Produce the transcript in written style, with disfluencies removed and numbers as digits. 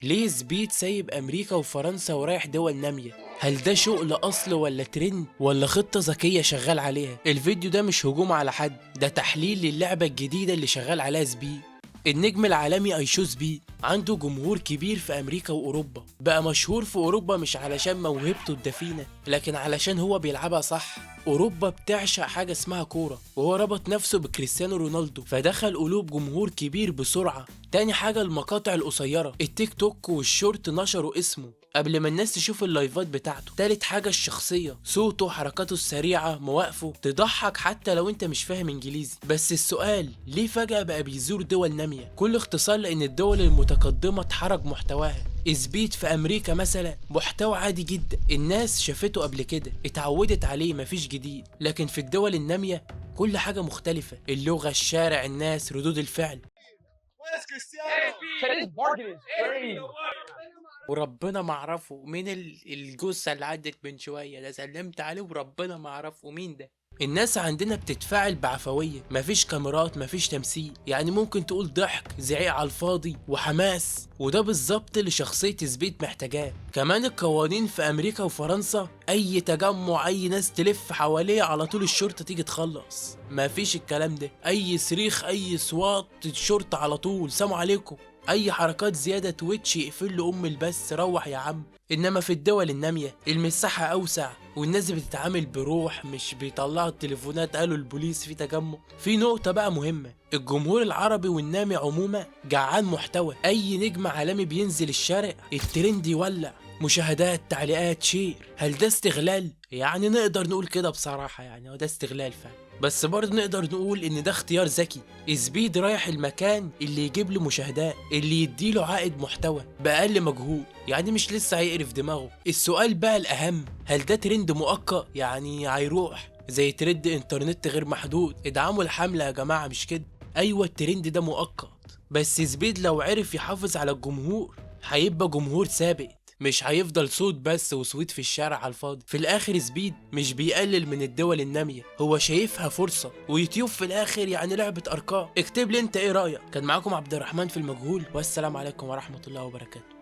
ليه سبيد سايب أمريكا وفرنسا ورايح دول نامية؟ هل ده شغل أصل ولا ترند ولا خطة ذكية شغال عليها؟ الفيديو ده مش هجوم على حد، ده تحليل للعبة الجديدة اللي شغال عليها سبيد. النجم العالمي ايشو سبيد عنده جمهور كبير في امريكا واوروبا، بقى مشهور في اوروبا مش علشان موهبته الدفينة لكن علشان هو بيلعبها صح. اوروبا بتعشق حاجة اسمها كورة، وهو ربط نفسه بكريستيانو رونالدو فدخل قلوب جمهور كبير بسرعة. تاني حاجة المقاطع القصيرة، التيك توك والشورت نشروا اسمه قبل ما الناس تشوف اللايفات بتاعته. تالت حاجة الشخصية، صوته، حركاته السريعة، مواقفه تضحك حتى لو انت مش فاهم انجليزي. بس السؤال، ليه فجأة بقى بيزور دول نامية؟ كل اختصار لان الدول المتقدمة اتحرك محتواها. سبيد في امريكا مثلا محتوى عادي جدا، الناس شافته قبل كده اتعودت عليه، مفيش جديد. لكن في الدول النامية كل حاجة مختلفة، اللغة، الشارع، الناس، ردود الفعل. وربنا ما اعرفه مين الجثه اللي عدت من شويه ده، سلمت عليه وربنا ما اعرفه مين ده. الناس عندنا بتتفاعل بعفويه، مفيش كاميرات، مفيش تمثيل، يعني ممكن تقول ضحك، زعيق على الفاضي وحماس، وده بالظبط اللي شخصيه سبيد محتاجاه. كمان القوانين في امريكا وفرنسا، اي تجمع، اي ناس تلف حواليه على طول الشرطه تيجي تخلص، مفيش الكلام ده. اي صريخ، اي صوات، الشرطه على طول سلام عليكم. اي حركات زياده تويتش يقفل له البث، روح يا عم. انما في الدول الناميه المساحه اوسع والناس بتتعامل بروح، مش بيطلعوا التليفونات قالوا البوليس في تجمع. في نقطه بقى مهمه، الجمهور العربي والنامي عموما جعان محتوى. اي نجم عالمي بينزل الشارع الترند يولع، مشاهدات، تعليقات، شير. هل ده استغلال؟ يعني نقدر نقول كده بصراحه، يعني هو ده استغلال فعلا، بس برضه نقدر نقول ان ده اختيار ذكي. سبيد رايح المكان اللي يجيب له مشاهدات، اللي يديله عائد محتوى باقل مجهود، يعني مش لسه هيقرف دماغه. السؤال بقى الاهم، هل ده ترند مؤقت يعني هيروح زي ترند انترنت غير محدود؟ ادعموا الحملة يا جماعة، مش كده؟ ايوه الترند ده مؤقت، بس سبيد لو عرف يحافظ على الجمهور هيبقى جمهور ثابت، مش هيفضل صوت بس وصويت في الشارع على الفاضي. في الاخر سبيد مش بيقلل من الدول النامية، هو شايفها فرصة، ويوتيوب في الاخر يعني لعبة ارقام. اكتب لي انت ايه رأيك. كان معاكم عبد الرحمن في المجهول، والسلام عليكم ورحمة الله وبركاته.